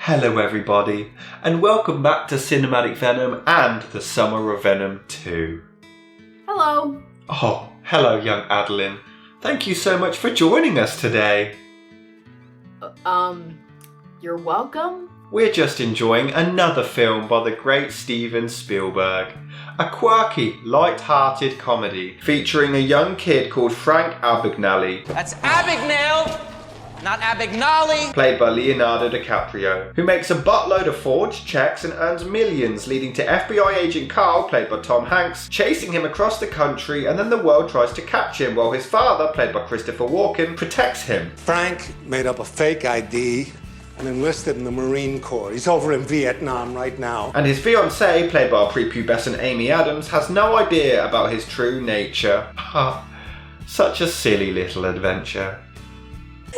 Hello everybody, and welcome back to Cinematic Venom and the Summer of Venom 2. Hello. Oh, hello young Adeline. Thank you so much for joining us today. You're welcome? We're just enjoying another film by the great Steven Spielberg. A quirky, light-hearted comedy featuring a young kid called Frank Abagnale. That's Abagnale, not Abagnale. Played by Leonardo DiCaprio, who makes a buttload of forged checks and earns millions, leading to FBI agent Carl, played by Tom Hanks, chasing him across the country, and then the world tries to catch him while his father, played by Christopher Walken, protects him. Frank made up a fake ID and enlisted in the Marine Corps. He's over in Vietnam right now. And his fiancée, played by our prepubescent Amy Adams, has no idea about his true nature. Such a silly little adventure.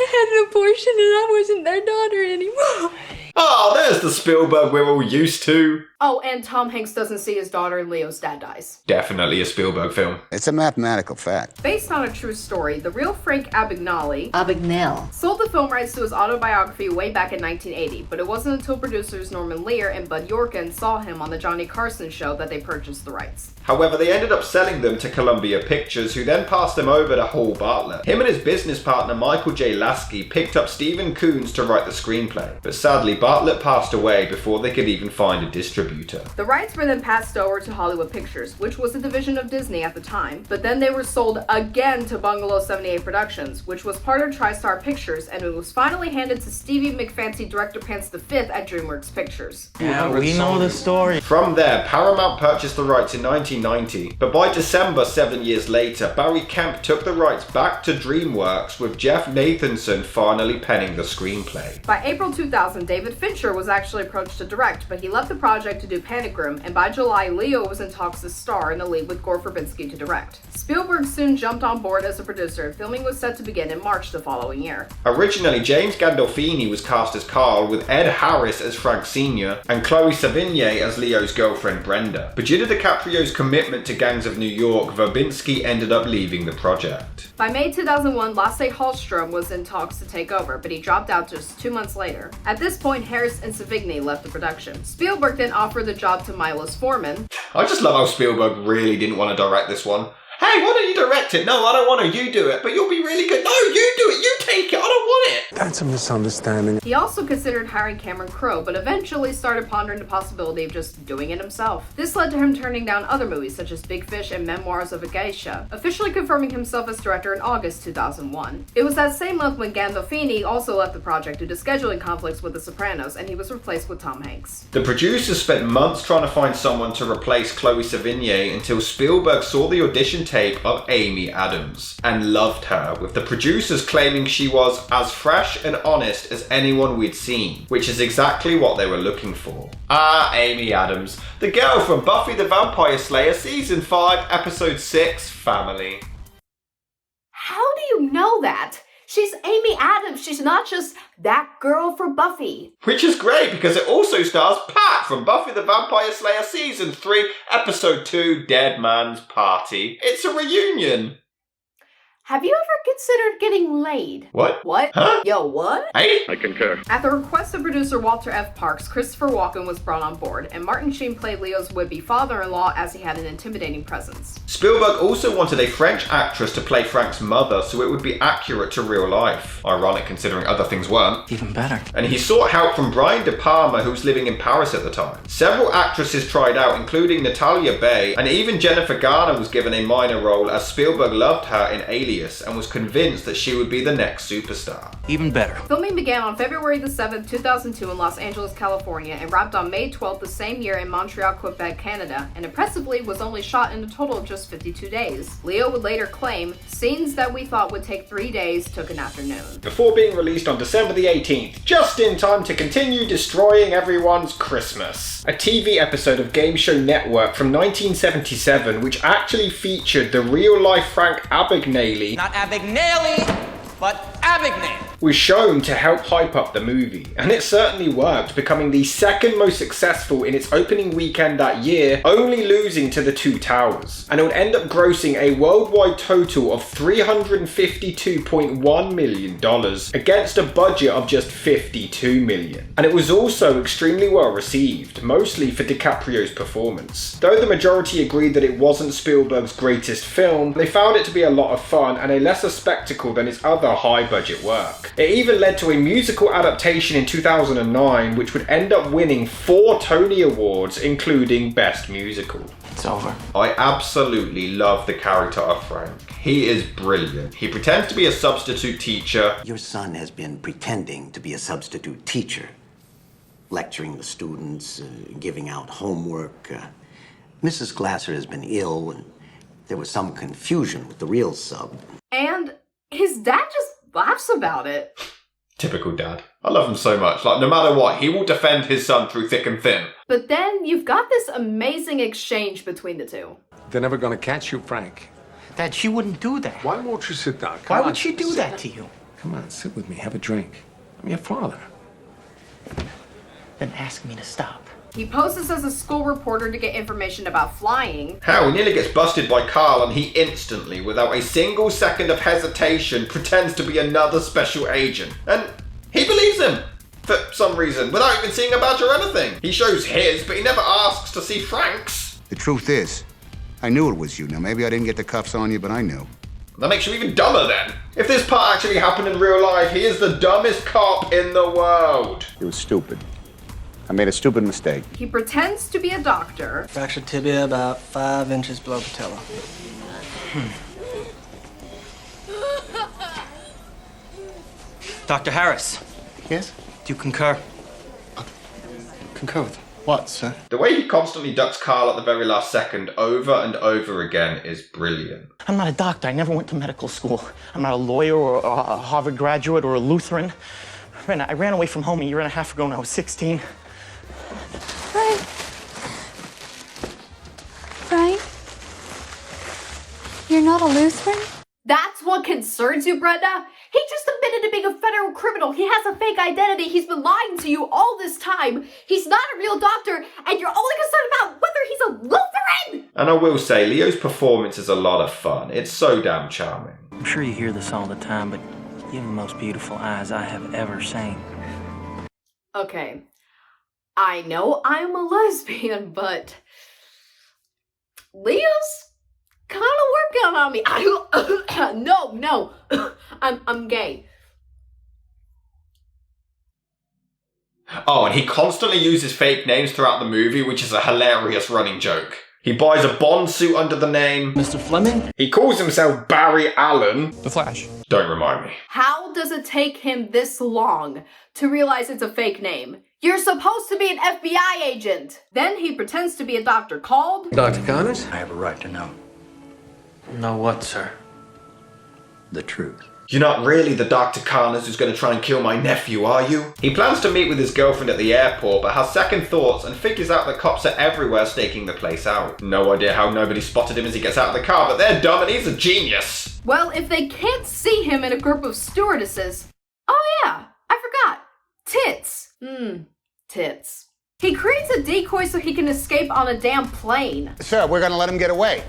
I had an abortion and I wasn't their daughter anymore. Oh, there's the Spielberg we're all used to. Oh, and Tom Hanks doesn't see his daughter and Leo's dad dies. Definitely a Spielberg film. It's a mathematical fact. Based on a true story, the real Frank Abagnale sold the film rights to his autobiography way back in 1980, but it wasn't until producers Norman Lear and Bud Yorkin saw him on the Johnny Carson show that they purchased the rights. However, they ended up selling them to Columbia Pictures, who then passed them over to Hall Bartlett. Him and his business partner Michael J. Lasky picked up Stephen Coons to write the screenplay, but sadly Bartlett passed away before they could even find a distributor. The rights were then passed over to Hollywood Pictures, which was a division of Disney at the time, but then they were sold again to Bungalow 78 Productions, which was part of TriStar Pictures, and it was finally handed to Stevie McFancy Director Pants V at DreamWorks Pictures. Yeah, we know the story. From there, Paramount purchased the rights in 1990, but by December 7 years later, Barry Kemp took the rights back to DreamWorks, with Jeff Nathanson finally penning the screenplay. By April 2000, David Fincher was actually approached to direct, but he left the project to do Panic Room, and by July, Leo was in talks to star in the lead with Gore Verbinski to direct. Spielberg soon jumped on board as a producer, and filming was set to begin in March the following year. Originally, James Gandolfini was cast as Carl, with Ed Harris as Frank Sr., and Chloe Sevigny as Leo's girlfriend Brenda. But due to DiCaprio's commitment to Gangs of New York, Verbinski ended up leaving the project. By May 2001, Lasse Hallström was in talks to take over, but he dropped out just 2 months later. At this point, Harris and Sevigny left the production. Spielberg then offered the job to Milos Forman. I just love how Spielberg really didn't want to direct this one. Hey, why don't you direct it? No, I don't want to. You do it, but you'll be really good. No, you do it. You take it. I don't want it. That's a misunderstanding. He also considered hiring Cameron Crowe, but eventually started pondering the possibility of just doing it himself. This led to him turning down other movies such as Big Fish and Memoirs of a Geisha, officially confirming himself as director in August 2001. It was that same month when Gandolfini also left the project due to scheduling conflicts with The Sopranos, and he was replaced with Tom Hanks. The producers spent months trying to find someone to replace Chloe Sevigny until Spielberg saw the audition tape of Amy Adams and loved her, with the producers claiming she was as fresh and honest as anyone we'd seen, which is exactly what they were looking for. Amy Adams, the girl from Buffy the Vampire Slayer Season 5, Episode 6, Family. How do you know that? She's Amy Adams. She's not just that girl for Buffy. Which is great because it also stars Pat from Buffy the Vampire Slayer Season 3, Episode 2, Dead Man's Party. It's a reunion. Have you ever considered getting laid? What? What? Huh? Yo, what? Hey? I concur. At the request of producer Walter F. Parks, Christopher Walken was brought on board, and Martin Sheen played Leo's would-be father-in-law as he had an intimidating presence. Spielberg also wanted a French actress to play Frank's mother so it would be accurate to real life. Ironic considering other things weren't. Even better. And he sought help from Brian De Palma, who was living in Paris at the time. Several actresses tried out, including Natalia Bay, and even Jennifer Garner was given a minor role as Spielberg loved her in Alias and was convinced that she would be the next superstar. Even better. Filming began on February the 7th, 2002 in Los Angeles, California, and wrapped on May 12th the same year in Montreal, Quebec, Canada, and impressively was only shot in a total of just 52 days. Leo would later claim, scenes that we thought would take 3 days took an afternoon. Before being released on December the 18th, just in time to continue destroying everyone's Christmas. A TV episode of Game Show Network from 1977 which actually featured the real-life Frank Abagnale. Not Abagnale, but Abagnale. was shown to help hype up the movie, and it certainly worked, becoming the second most successful in its opening weekend that year, only losing to The Two Towers. And it would end up grossing a worldwide total of $352.1 million against a budget of just $52 million. And it was also extremely well received, mostly for DiCaprio's performance. Though the majority agreed that it wasn't Spielberg's greatest film, they found it to be a lot of fun and a lesser spectacle than his other high-budget work. It even led to a musical adaptation in 2009, which would end up winning 4 Tony Awards, including Best Musical. It's over. I absolutely love the character of Frank. He is brilliant. He pretends to be a substitute teacher. Your son has been pretending to be a substitute teacher, lecturing the students, giving out homework. Mrs. Glasser has been ill, and there was some confusion with the real sub. And his dad just laughs about it. Typical dad. I love him so much. Like, no matter what, he will defend his son through thick and thin. But then you've got this amazing exchange between the two. They're never gonna catch you, Frank. Dad, she wouldn't do that. Why won't you sit down? Why would she do that to you? Come on, sit with me. Have a drink. I'm your father. Then ask me to stop. He poses as a school reporter to get information about flying. Hell, he nearly gets busted by Carl, and he instantly, without a single second of hesitation, pretends to be another special agent. And he believes him, for some reason, without even seeing a badge or anything. He shows his, but he never asks to see Frank's. The truth is, I knew it was you. Now, maybe I didn't get the cuffs on you, but I knew. That makes you even dumber then. If this part actually happened in real life, he is the dumbest cop in the world. It was stupid. I made a stupid mistake. He pretends to be a doctor. Fractured tibia about 5 inches below patella. Dr. Harris, Yes? do you concur? Concur with what, sir? The way he constantly ducks Carl at the very last second over and over again is brilliant. I'm not a doctor. I never went to medical school. I'm not a lawyer or a Harvard graduate or a Lutheran. I ran away from home a year and a half ago when I was 16. Frank? Frank? You're not a Lutheran? That's what concerns you, Brenda? He just admitted to being a federal criminal. He has a fake identity. He's been lying to you all this time. He's not a real doctor, and you're only concerned about whether he's a Lutheran! And I will say, Leo's performance is a lot of fun. It's so damn charming. I'm sure you hear this all the time, but you have the most beautiful eyes I have ever seen. Okay, I know I'm a lesbian, but Leo's kind of working on me. No, I'm gay. Oh, and he constantly uses fake names throughout the movie, which is a hilarious running joke. He buys a Bond suit under the name Mr. Fleming? He calls himself Barry Allen. The Flash. Don't remind me. How does it take him this long to realize it's a fake name? You're supposed to be an FBI agent. Then he pretends to be a doctor called Dr. Connors? I have a right to know Know what, sir? the truth. You're not really the Dr. Connors who's going to try and kill my nephew, are you? He plans to meet with his girlfriend at the airport, but has second thoughts and figures out that cops are everywhere staking the place out. No idea how nobody spotted him as he gets out of the car, but they're dumb and he's a genius. Well, if they can't see him in a group of stewardesses... Oh yeah, I forgot. Tits. Tits. He creates a decoy so he can escape on a damn plane. Sir, we're gonna let him get away.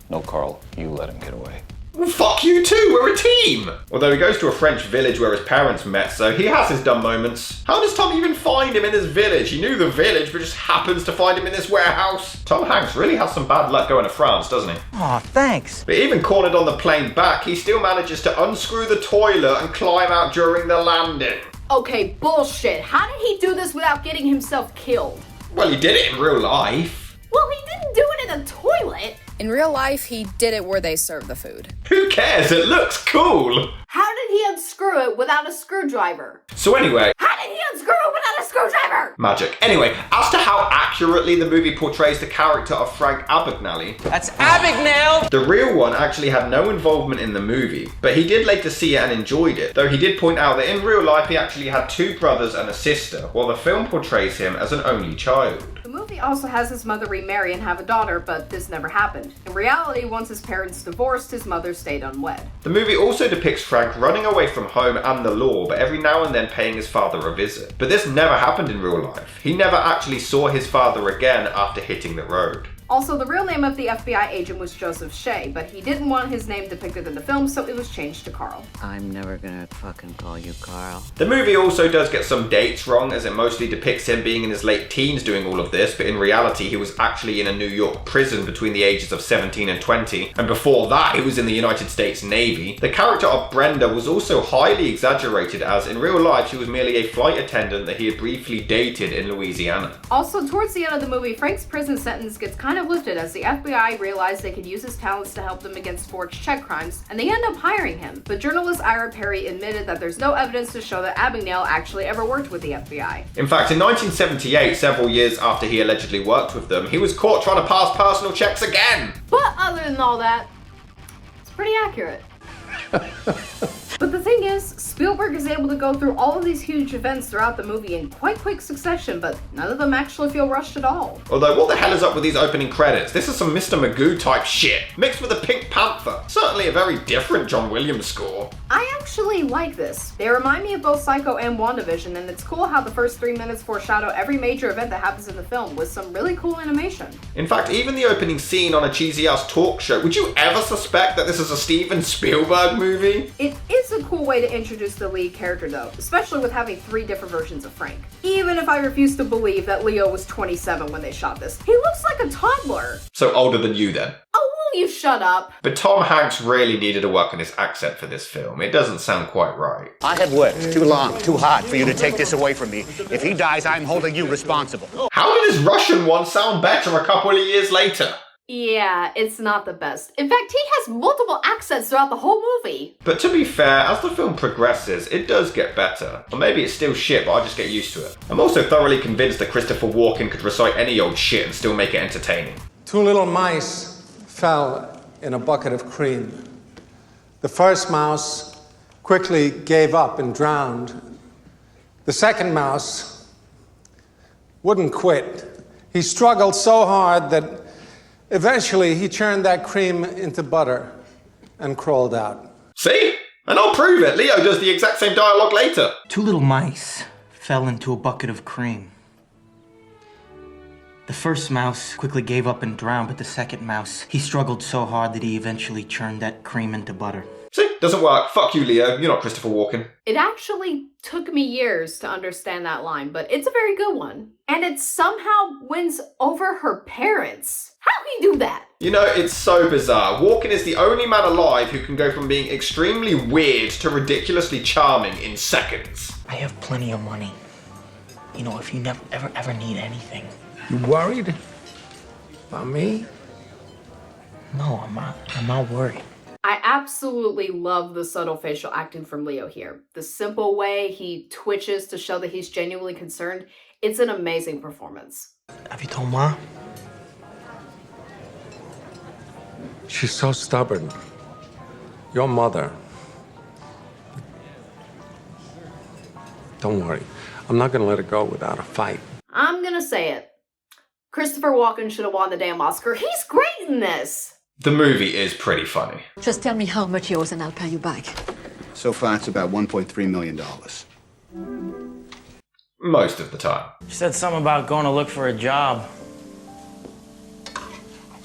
No, Carl, you let him get away. Well, fuck you too, we're a team! Although he goes to a French village where his parents met, so he has his dumb moments. How does Tom even find him in this village? He knew the village, but just happens to find him in this warehouse. Tom Hanks really has some bad luck going to France, doesn't he? Aw, thanks. But even cornered on the plane back, he still manages to unscrew the toilet and climb out during the landing. Okay, bullshit. How did he do this without getting himself killed? Well, he did it in real life. Well, he didn't do it in a toilet. In real life, he did it where they serve the food. Who cares? It looks cool. How did he unscrew it without a screwdriver? So anyway, How did he unscrew it without a screwdriver? magic. Anyway, as to how accurately the movie portrays the character of Frank Abagnale, That's Abagnale! the real one actually had no involvement in the movie, but he did later see it and enjoyed it, though he did point out that in real life he actually had 2 brothers and a sister, while the film portrays him as an only child. The movie Timothy also has his mother remarry and have a daughter, but this never happened. In reality, once his parents divorced, his mother stayed unwed. The movie also depicts Frank running away from home and the law, but every now and then paying his father a visit. But this never happened in real life. He never actually saw his father again after hitting the road. Also, the real name of the FBI agent was Joseph Shea, but he didn't want his name depicted in the film, so it was changed to Carl. I'm never gonna fucking call you Carl. The movie also does get some dates wrong, as it mostly depicts him being in his late teens doing all of this, but in reality he was actually in a New York prison between the ages of 17 and 20, and before that he was in the United States Navy. The character of Brenda was also highly exaggerated, as in real life she was merely a flight attendant that he had briefly dated in Louisiana. Also, towards the end of the movie, Frank's prison sentence gets kind of lifted as the FBI realized they could use his talents to help them against forged check crimes, and they end up hiring him. But journalist Ira Perry admitted that there's no evidence to show that Abagnale actually ever worked with the FBI. In fact, in 1978, several years after he allegedly worked with them, he was caught trying to pass personal checks again. But other than all that, it's pretty accurate. But the thing is, Spielberg is able to go through all of these huge events throughout the movie in quite quick succession, but none of them actually feel rushed at all. Although, what the hell is up with these opening credits? This is some Mr. Magoo type shit, mixed with a Pink Panther. Certainly a very different John Williams score. I actually like this. They remind me of both Psycho and WandaVision, and it's cool how the first 3 minutes foreshadow every major event that happens in the film with some really cool animation. In fact, even the opening scene on a cheesy-ass talk show, would you ever suspect that this is a Steven Spielberg movie? It is a cool way to introduce the lead character though, especially with having 3 different versions of Frank. Even if I refuse to believe that Leo was 27 when they shot this, he looks like a toddler. So older than you then. Oh, will you shut up? But Tom Hanks really needed to work on his accent for this film. It doesn't sound quite right. I have worked too long, too hard for you to take this away from me. If he dies, I'm holding you responsible. How did his Russian one sound better a couple of years later? Yeah, it's not the best. In fact, he has multiple accents throughout the whole movie. But to be fair, as the film progresses, it does get better. Or maybe it's still shit, but I just get used to it. I'm also thoroughly convinced that Christopher Walken could recite any old shit and still make it entertaining. 2 little mice fell in a bucket of cream. The first mouse quickly gave up and drowned. The second mouse wouldn't quit. He struggled so hard that eventually he churned that cream into butter and crawled out. See? And I'll prove it. Leo does the exact same dialogue later. 2 little mice fell into a bucket of cream. The first mouse quickly gave up and drowned, but the second mouse, he struggled so hard that he eventually churned that cream into butter. See? Doesn't work. Fuck you, Leo. You're not Christopher Walken. It actually took me years to understand that line, but it's a very good one. And it somehow wins over her parents. How do you do that? You know, it's so bizarre. Walken is the only man alive who can go from being extremely weird to ridiculously charming in seconds. I have plenty of money. You know, if you never ever need anything. You worried about me? No, I'm not worried. I absolutely love the subtle facial acting from Leo here. The simple way he twitches to show that he's genuinely concerned. It's an amazing performance. Have you told Ma? She's so stubborn. Your mother. Don't worry. I'm not going to let her go without a fight. I'm gonna say it. Christopher Walken should have won the damn Oscar. He's great in this! The movie is pretty funny. Just tell me how much yours and I'll pay you back. So far, it's about $1.3 million. Most of the time. She said something about going to look for a job.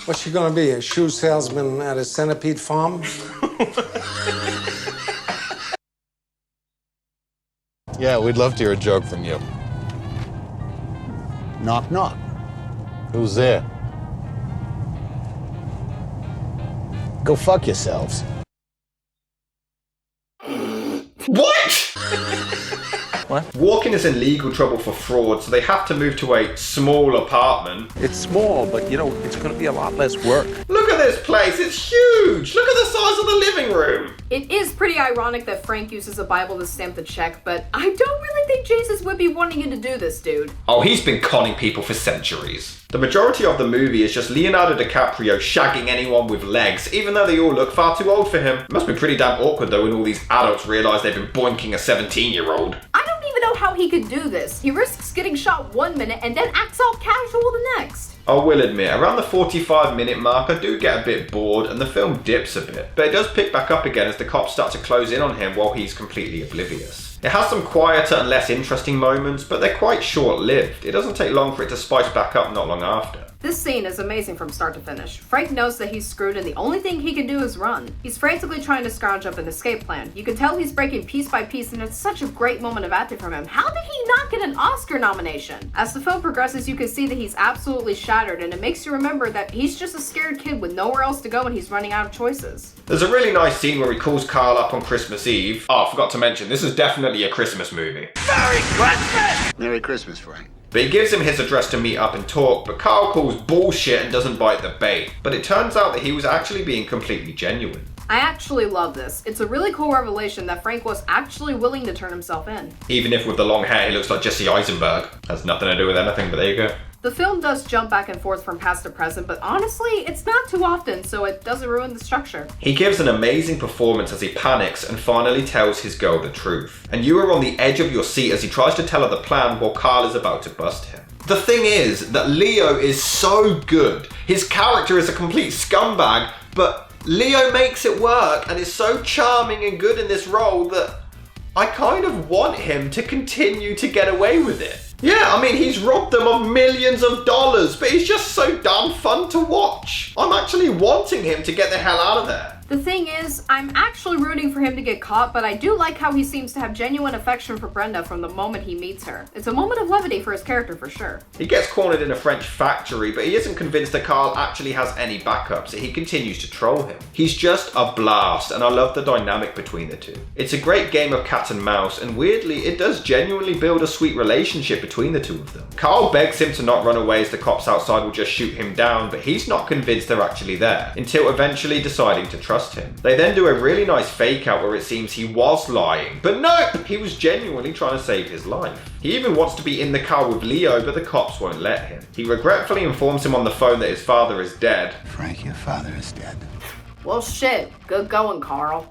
What's she going to be, a shoe salesman at a centipede farm? Yeah, we'd love to hear a joke from you. Knock, knock. Who's there? Go fuck yourselves. What? What? Walken is in legal trouble for fraud, so they have to move to a small apartment. It's small, but you know, it's going to be a lot less work. Look at this place, it's huge! Look at the size of the living room! It is pretty ironic that Frank uses a Bible to stamp the check, but I don't really think Jesus would be wanting you to do this, dude. Oh, he's been conning people for centuries. The majority of the movie is just Leonardo DiCaprio shagging anyone with legs, even though they all look far too old for him. It must be pretty damn awkward though when all these adults realise they've been boinking a 17-year-old. I don't even know how he could do this. He risks getting shot 1 minute and then acts all casual the next. I will admit, around the 45-minute mark, I do get a bit bored and the film dips a bit, but it does pick back up again as the cops start to close in on him while he's completely oblivious. It has some quieter and less interesting moments, but they're quite short-lived. It doesn't take long for it to spice back up not long after. This scene is amazing from start to finish. Frank knows that he's screwed and the only thing he can do is run. He's frantically trying to scrounge up an escape plan. You can tell he's breaking piece by piece and it's such a great moment of acting from him. How did he not get an Oscar nomination? As the film progresses, you can see that he's absolutely shattered and it makes you remember that he's just a scared kid with nowhere else to go and he's running out of choices. There's a really nice scene where he calls Carl up on Christmas Eve. Oh, I forgot to mention, this is definitely a Christmas movie. Merry Christmas! Merry Christmas, Frank. But he gives him his address to meet up and talk, but Carl calls bullshit and doesn't bite the bait. But it turns out that he was actually being completely genuine. I actually love this. It's a really cool revelation that Frank was actually willing to turn himself in. Even if with the long hair he looks like Jesse Eisenberg. Has nothing to do with anything, but there you go. The film does jump back and forth from past to present, but honestly, it's not too often, so it doesn't ruin the structure. He gives an amazing performance as he panics and finally tells his girl the truth. And you are on the edge of your seat as he tries to tell her the plan while Carl is about to bust him. The thing is that Leo is so good. His character is a complete scumbag, but Leo makes it work and is so charming and good in this role that I kind of want him to continue to get away with it. Yeah, I mean, he's robbed them of millions of dollars, but he's just so damn fun to watch. I'm actually wanting him to get the hell out of there. The thing is, I'm actually rooting for him to get caught, but I do like how he seems to have genuine affection for Brenda from the moment he meets her. It's a moment of levity for his character for sure. He gets cornered in a French factory, but he isn't convinced that Carl actually has any backup, so he continues to troll him. He's just a blast, and I love the dynamic between the two. It's a great game of cat and mouse, and weirdly, it does genuinely build a sweet relationship between the two of them. Carl begs him to not run away as the cops outside will just shoot him down, but he's not convinced they're actually there, until eventually deciding to trust him. They then do a really nice fake out where it seems he was lying, but no, he was genuinely trying to save his life. He even wants to be in the car with Leo, but the cops won't let him. He regretfully informs him on the phone that his father is dead. Frank, your father is dead. Well shit, good going, Carl.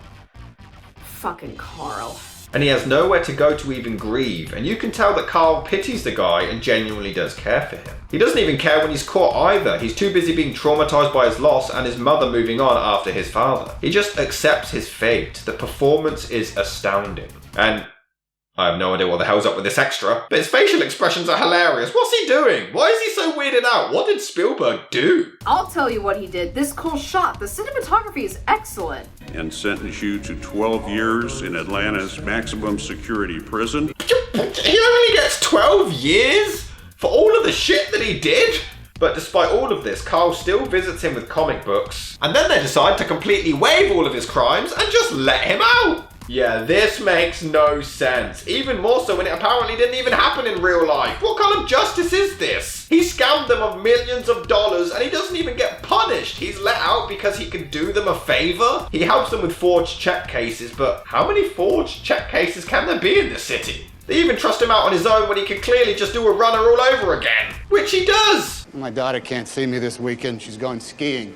Fucking Carl. And he has nowhere to go to even grieve, and you can tell that Carl pities the guy and genuinely does care for him. He doesn't even care when he's caught either. He's too busy being traumatized by his loss and his mother moving on after his father. He just accepts his fate. The performance is astounding. And I have no idea what the hell's up with this extra, but his facial expressions are hilarious. What's he doing? Why is he so weirded out? What did Spielberg do? I'll tell you what he did. This cool shot. The cinematography is excellent. And sentence you to 12 years in Atlanta's maximum security prison. He only gets 12 years? For all of the shit that he did? But despite all of this, Carl still visits him with comic books, and then they decide to completely waive all of his crimes and just let him out. Yeah, this makes no sense. Even more so when it apparently didn't even happen in real life. What kind of justice is this? He scammed them of millions of dollars and he doesn't even get punished. He's let out because he can do them a favor. He helps them with forged check cases, but how many forged check cases can there be in this city? They even trust him out on his own when he can clearly just do a runner all over again. Which he does. My daughter can't see me this weekend. She's going skiing. You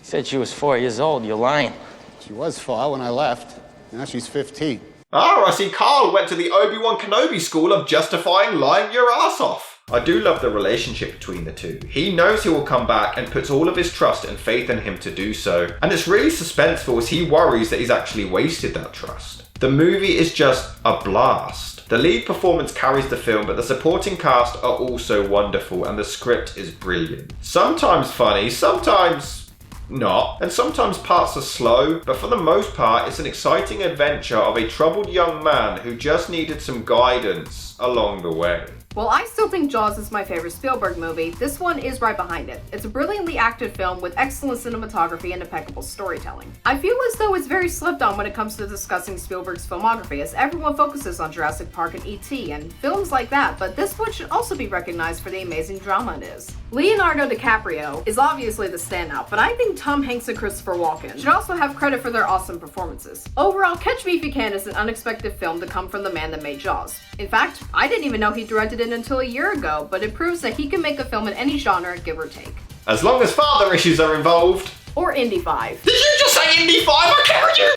said she was 4 years old. You're lying. She was 4 when I left. Now she's 15. Oh, I see Carl went to the Obi-Wan Kenobi school of justifying lying your ass off. I do love the relationship between the two. He knows he will come back and puts all of his trust and faith in him to do so. And it's really suspenseful as he worries that he's actually wasted that trust. The movie is just a blast. The lead performance carries the film, but the supporting cast are also wonderful and the script is brilliant. Sometimes funny, sometimes not, and sometimes parts are slow, but for the most part it's an exciting adventure of a troubled young man who just needed some guidance along the way. While I still think Jaws is my favorite Spielberg movie, this one is right behind it. It's a brilliantly acted film with excellent cinematography and impeccable storytelling. I feel as though it's very slept on when it comes to discussing Spielberg's filmography, as everyone focuses on Jurassic Park and E.T. and films like that, but this one should also be recognized for the amazing drama it is. Leonardo DiCaprio is obviously the standout, but I think Tom Hanks and Christopher Walken should also have credit for their awesome performances. Overall, Catch Me If You Can is an unexpected film to come from the man that made Jaws. In fact, I didn't even know he directed it until a year ago, but it proves that he can make a film in any genre, give or take. As long as father issues are involved. Or Indy 5. Did you just say Indy 5? I can't hear you!